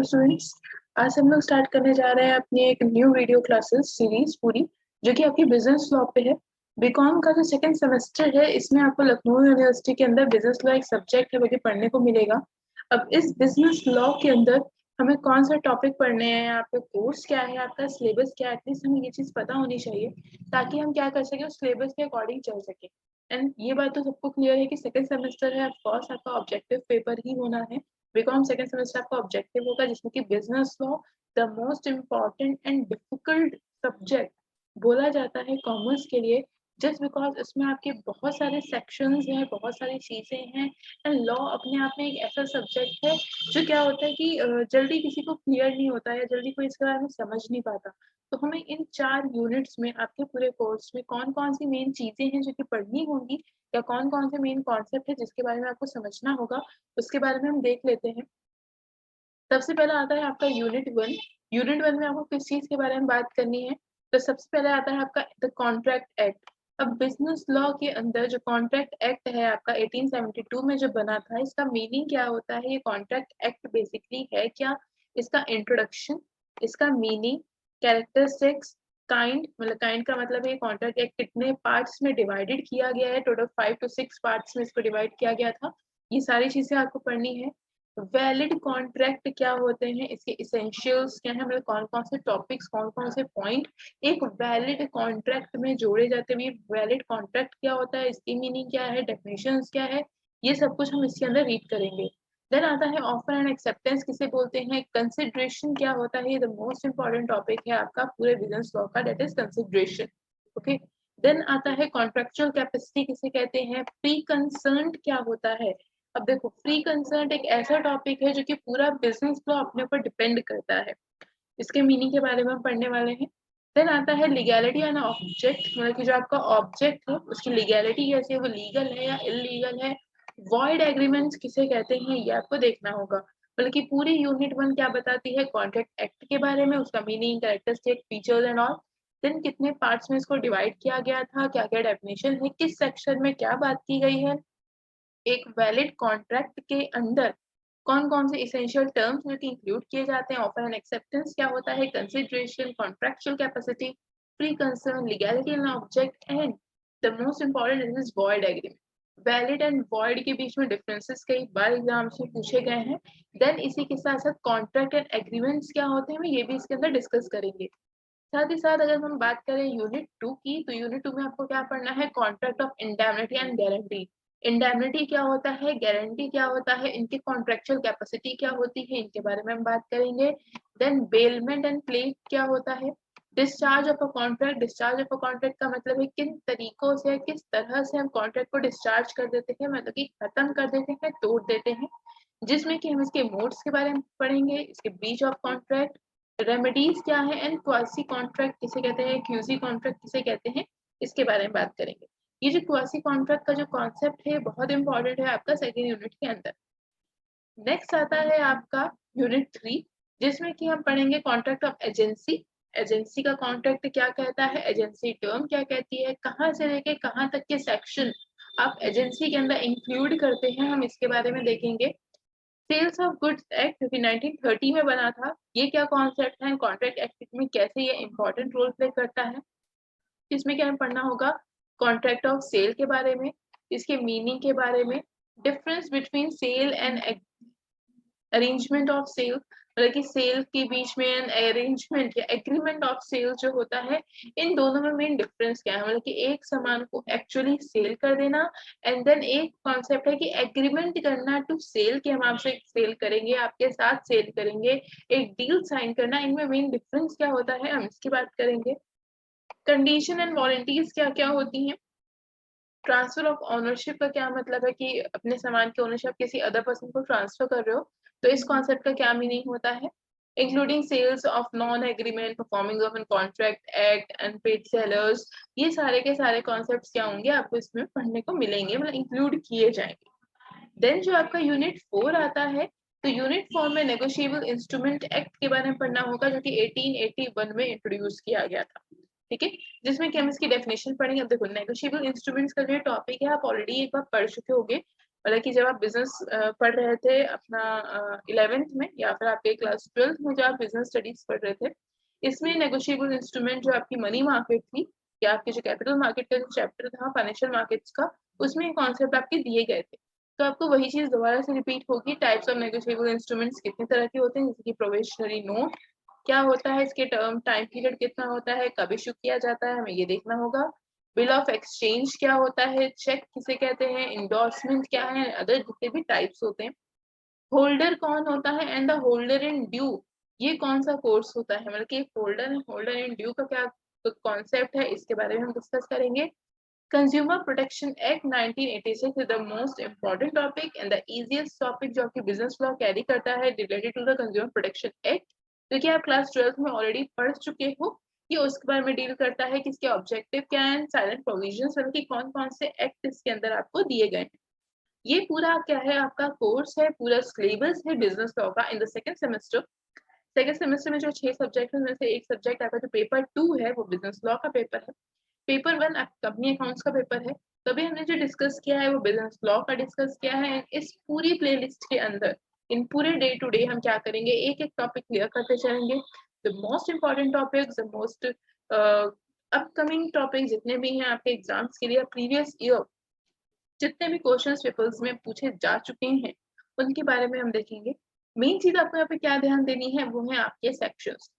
Hello students. आज हम लोग स्टार्ट करने जा रहे हैं अपनी एक न्यू वीडियो क्लासेस सीरीज पूरी, जो कि आपकी बिजनेस लॉ पे है। बीकॉम का जो सेकंड सेमेस्टर है, इसमें आपको लखनऊ यूनिवर्सिटी के अंदर बिजनेस लॉ एक सब्जेक्ट है, वो भी पढ़ने को मिलेगा। अब इस बिजनेस लॉ के अंदर हमें कौन सा टॉपिक पढ़ने हैं, आपका कोर्स क्या है, आपका सिलेबस क्या है, एटलीस्ट हमें ये चीज़ पता होनी चाहिए, ताकि हम क्या कर सकें, उस सिलेबस के अकॉर्डिंग चल सके। एंड ये बात तो सबको क्लियर है कि सेकंड सेमेस्टर है, ऑफकोर्स आपका ऑब्जेक्टिव पेपर ही होना है। बीकॉम सेकंड सेमेस्टर आपका ऑब्जेक्टिव होगा, जिसमें कि business law the most important and difficult subject बोला जाता है कॉमर्स के लिए, जस्ट बिकॉज इसमें आपके बहुत सारे सेक्शंस हैं, बहुत सारी चीज़ें हैं। एंड लॉ अपने आप में एक ऐसा सब्जेक्ट है जो क्या होता है कि जल्दी किसी को क्लियर नहीं होता है, जल्दी कोई इसके बारे में समझ नहीं पाता। तो हमें इन 4 यूनिट्स में आपके पूरे कोर्स में कौन कौन सी मेन चीज़ें हैं जो कि पढ़नी होंगी, या कौन कौन से मेन कॉन्सेप्ट है जिसके बारे में आपको समझना होगा, उसके बारे में हम देख लेते हैं। सबसे पहले आता है आपका यूनिट 1। यूनिट 1 में आपको किस चीज़ के बारे में बात करनी है? तो सबसे पहले आता है आपका द कॉन्ट्रैक्ट एक्ट। अब बिजनेस लॉ के अंदर जो कॉन्ट्रैक्ट एक्ट है आपका 1872 में जो बना था, इसका मीनिंग क्या होता है? ये कॉन्ट्रैक्ट एक्ट बेसिकली है क्या? इसका इंट्रोडक्शन, इसका मीनिंग, कैरेक्टरिस्टिक्स, काइंड, मतलब काइंड का मतलब है कॉन्ट्रैक्ट एक्ट कितने पार्ट्स में डिवाइडेड किया गया है, टोटल 5 to 6 पार्ट्स में इसको डिवाइड किया गया था। ये सारी चीज़ें आपको पढ़नी है। वैलिड कॉन्ट्रैक्ट क्या होते हैं, इसके इसेंशियल्स क्या है, मतलब कौन कौन से टॉपिक्स, कौन कौन से पॉइंट एक वैलिड कॉन्ट्रैक्ट में जोड़े जाते हैं। वैलिड कॉन्ट्रैक्ट क्या होता है, इसकी मीनिंग क्या है, डेफिनेशंस क्या है, ये सब कुछ हम इसके अंदर रीड करेंगे। देन आता है ऑफर एंड एक्सेप्टेंस किसे बोलते हैं, कंसिडरेशन क्या होता है, ये द मोस्ट इंपॉर्टेंट टॉपिक है आपका पूरे बिजनेस लॉ का, that is consideration. Okay. Then आता है कॉन्ट्रेक्चुअल कैपेसिटी किसे कहते हैं, प्री कंसर्न्ड क्या होता है। अब देखो, प्री कंसर्न एक ऐसा टॉपिक है जो कि पूरा बिजनेस लॉ अपने ऊपर डिपेंड करता है। इसके मीनिंग के बारे में हम पढ़ने वाले हैं। देन आता है लीगैलिटी एंड ऑब्जेक्ट, मतलब कि जो आपका ऑब्जेक्ट है उसकी लीगैलिटी कैसे है, वो लीगल है या इलीगल है। वॉइड एग्रीमेंट्स किसे कहते हैं, ये आपको देखना होगा। मतलब कि पूरी यूनिट 1 क्या बताती है, कॉन्ट्रैक्ट एक्ट के बारे में, उसका meaning, characteristic, features and all. Then कितने पार्ट्स में इसको डिवाइड किया गया था, क्या क्या डेफिनेशन है, किस सेक्शन में क्या बात की गई है, एक वैलिड कॉन्ट्रैक्ट के अंदर कौन कौन से इसेंशियल टर्म्स जो कि इंक्लूड किए जाते हैं, ऑफर एंड एक्सेप्टेंस क्या होता है, consideration, contractual capacity, pre concern, legality and object, and the most important is void agreement. Valid and void के बीच में डिफरेंसेस कई बार एग्जाम से पूछे गए हैं। देन इसी के साथ साथ कॉन्ट्रैक्ट एंड एग्रीमेंट्स क्या होते हैं, ये भी इसके अंदर डिस्कस करेंगे। साथ ही साथ अगर हम बात करें यूनिट 2 की, तो यूनिट 2 में आपको क्या पढ़ना है, contract of indemnity and guarantee. Indemnity क्या होता है, गारंटी क्या होता है, इनकी कॉन्ट्रेक्चुअल कैपेसिटी क्या होती है, इनके बारे में हम बात करेंगे। देन बेलमेंट एंड प्लेट क्या होता है, discharge of a contract. Discharge of a contract का मतलब है किन तरीकों से, किस तरह से हम कॉन्ट्रैक्ट को डिस्चार्ज कर देते हैं, मतलब कि खत्म कर देते हैं, तोड़ देते हैं। जिसमें कि हम इसके मोड्स के बारे में पढ़ेंगे, इसके बीच ऑफ कॉन्ट्रैक्ट, रेमेडीज क्या है, एंड क्वासी कॉन्ट्रैक्ट किसे कहते हैं, क्यूसी कॉन्ट्रैक्ट किसे कहते हैं, इसके बारे में बात करेंगे। ये जो क्वासी कॉन्ट्रैक्ट का जो कॉन्सेप्ट है बहुत इंपॉर्टेंट है आपका सेकेंड यूनिट के अंदर। नेक्स्ट आता है आपका यूनिट 3, जिसमें कि हम पढ़ेंगे कॉन्ट्रैक्ट ऑफ एजेंसी। एजेंसी का कॉन्ट्रैक्ट क्या कहता है, एजेंसी टर्म क्या कहती है, कहाँ से लेके कहाँ तक के सेक्शन आप एजेंसी के अंदर इंक्लूड करते हैं, हम इसके बारे में देखेंगे। सेल्स ऑफ गुड्स एक्ट जो कि 1930 में बना था, ये क्या कॉन्सेप्ट है, कॉन्ट्रैक्ट एक्ट में कैसे ये इंपॉर्टेंट रोल प्ले करता है, इसमें क्या हमें पढ़ना होगा, कॉन्ट्रैक्ट ऑफ सेल के बारे में, इसके मीनिंग के बारे में, difference between sale and arrangement of sale, मतलब कि सेल के बीच में अरेंजमेंट या एग्रीमेंट ऑफ सेल जो होता है, इन दोनों में मेन डिफरेंस क्या है, मतलब कि एक सामान को एक्चुअली सेल कर देना, एंड देन एक कॉन्सेप्ट है कि एग्रीमेंट करना टू सेल, कि हम आपसे सेल करेंगे, आपके साथ सेल करेंगे, एक डील साइन करना, इनमें मेन डिफरेंस क्या होता है, हम इसकी बात करेंगे। कंडीशन एंड वारंटीज क्या क्या होती हैं, ट्रांसफर ऑफ ओनरशिप का क्या मतलब है कि अपने सामान की ओनरशिप किसी अदर पर्सन को ट्रांसफर कर रहे हो, तो इस कॉन्सेप्ट का क्या मीनिंग होता है। Including sales of non agreement, performing of an contract act, unpaid sellers, ये सारे के सारे कॉन्सेप्ट्स क्या होंगे, आपको इसमें पढ़ने को मिलेंगे, मतलब इंक्लूड किए जाएंगे। देन जो आपका यूनिट 4 आता है, तो यूनिट 4 में नेगोशिएबल इंस्ट्रूमेंट एक्ट के बारे में पढ़ना होगा, जो कि 1881 में इंट्रोड्यूस किया गया था। ठीक है, जिसमें कि हम इसकी डेफिनेशन पढ़ेंगे। अब देखो, नेगोशिएबल इंस्ट्रूमेंट्स का जो टॉपिक है आप ऑलरेडी एक बार पढ़ चुके होंगे, मतलब कि जब आप बिजनेस पढ़ रहे थे अपना 11th में या फिर आपके क्लास 12th में जो आप बिजनेस स्टडीज पढ़ रहे थे, इसमें नेगोशिएबल इंस्ट्रूमेंट जो आपकी मनी मार्केट थी या आपके जो कैपिटल मार्केट का जो चैप्टर था फाइनेंशियल मार्केट्स का, उसमें कॉन्सेप्ट आपके दिए गए थे। तो आपको वही चीज दोबारा से रिपीट होगी। टाइप्स ऑफ नेगोशिएबल इंस्ट्रूमेंट्स कितने तरह के होते हैं, जैसे कि प्रोविजनरी नोट क्या होता है, इसके टर्म टाइम पीरियड कितना होता है, कब इशू किया जाता है, हमें ये देखना होगा। बिल ऑफ एक्सचेंज क्या होता है, चेक किसे कहते हैं, इंडोर्समेंट क्या है, अदर जितने भी टाइप्स होते हैं। होल्डर कौन होता है and the holder in due, ये कौन सा कोर्स होता है, मतलब कि एक होल्डर है, होल्डर इन ड्यू का क्या कॉन्सेप्ट है, इसके बारे में हम डिस्कस करेंगे। Consumer protection act 1986 is the most important topic and the easiest topic जो आपकी बिजनेस लॉ कैरी करता है related to the consumer protection act, जो कि आप क्लास 12th में ऑलरेडी पढ़ चुके हो। ये उसके बारे में डील करता है कि इसके ऑब्जेक्टिव क्या है, साइलेंट प्रोविजंस, मतलब कि कौन कौन से एक्ट इसके अंदर आपको दिए गए हैं। ये पूरा क्या है, आपका कोर्स है, पूरा सिलेबस है बिजनेस लॉ का in the second semester. Second semester में जो 6 सब्जेक्ट है उनमें से एक सब्जेक्ट आपका जो पेपर 2 है वो बिजनेस लॉ का पेपर है। पेपर 1 कंपनी अकाउंट्स का पेपर है। तभी हमने जो डिस्कस किया है वो बिजनेस लॉ का डिस्कस किया है। इस पूरी प्लेलिस्ट के अंदर इन पूरे डे टू डे हम क्या करेंगे, एक एक टॉपिक क्लियर करते चलेंगे। The most important topics, the most upcoming topic जितने भी हैं आपके एग्जाम्स के लिए, प्रीवियस ईयर जितने भी क्वेश्चन पेपर्स में पूछे जा चुके हैं उनके बारे में हम देखेंगे। मेन चीज आपको यहाँ पे क्या ध्यान देनी है वो है आपके सेक्शंस।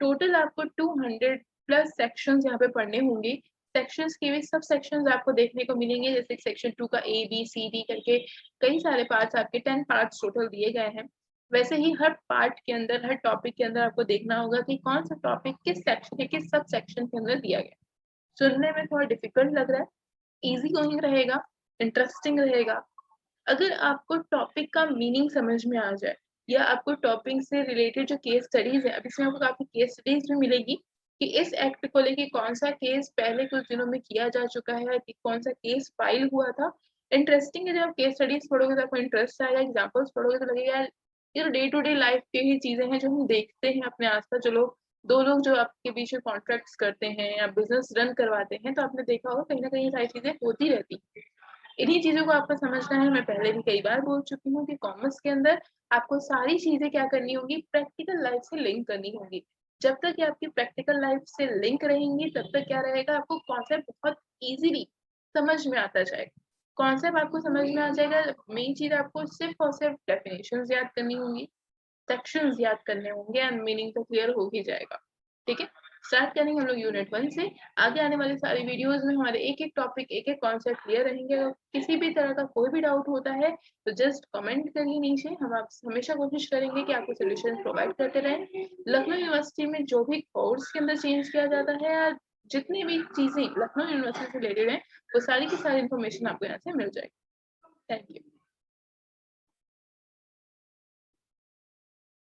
टोटल आपको 200 प्लस सेक्शंस यहाँ पे पढ़ने होंगे। सेक्शंस के भी सब सेक्शंस आपको देखने को मिलेंगे, जैसे सेक्शन 2 का ए बी सी डी करके कई सारे पार्ट्स, आपके 10 पार्ट्स टोटल दिए गए हैं। वैसे ही हर पार्ट के अंदर, हर टॉपिक के अंदर आपको देखना होगा कि कौन सा टॉपिक किस सेक्शन या किस सब सेक्शन के अंदर दिया गया। सुनने में थोड़ा डिफिकल्ट लग रहा है, इजी गोइंग रहेगा, इंटरेस्टिंग रहेगा। अगर आपको टॉपिक का मीनिंग समझ में आ जाए या आपको टॉपिक से रिलेटेड जो केस स्टडीज है, अब इसमें आपको काफी केस स्टडीज भी मिलेगी कि इस एक्ट को लेके कौन सा केस पहले कुछ दिनों में किया जा चुका है, कि कौन सा केस फाइल हुआ था। इंटरेस्टिंग है, जब आप केस स्टडीज पढ़ोगे तो आपको इंटरेस्ट आएगा, एग्जाम्पल्स पढ़ोगे तो लगेगा यार ये डे टू डे लाइफ के ही चीजें हैं जो हम देखते हैं अपने आसपास। जो लोग, दो लोग जो आपके बीच में कॉन्ट्रैक्ट्स करते हैं या बिजनेस रन करवाते हैं, तो आपने देखा होगा कहीं ना कहीं सारी चीजें होती रहती हैं। इन्हीं चीजों को आपको समझना है। मैं पहले भी कई बार बोल चुकी हूँ कि कॉमर्स के अंदर आपको सारी चीजें क्या करनी होगी, प्रैक्टिकल लाइफ से लिंक करनी होगी। जब तक ये आपकी प्रैक्टिकल लाइफ से लिंक रहेंगी तब तक क्या रहेगा, आपको कॉन्सेप्ट बहुत इजीली समझ में आता जाएगा। कॉन्सेप्ट आपको समझ में आ जाएगा। मेन चीज आपको सिर्फ और सिर्फ डेफिनेशंस याद करनी होंगी, सेक्शंस याद करने होंगे एंड मीनिंग तो क्लियर हो ही जाएगा। ठीक है, स्टार्ट करेंगे हम लोग यूनिट 1 से। आगे आने वाली सारी वीडियोस में हमारे एक एक टॉपिक, एक एक कॉन्सेप्ट क्लियर रहेंगे। अगर किसी भी तरह का कोई भी डाउट होता है तो जस्ट कमेंट करिए नीचे, हम आप हमेशा कोशिश करेंगे कि आपको सोल्यूशन प्रोवाइड करते रहें। लखनऊ यूनिवर्सिटी में जो भी कोर्स के अंदर चेंज किया जाता है या जितनी भी चीजें लखनऊ यूनिवर्सिटी से रिलेटेड है, वो सारी की सारी इन्फॉर्मेशन आपको यहाँ से मिल जाएगी। Thank you.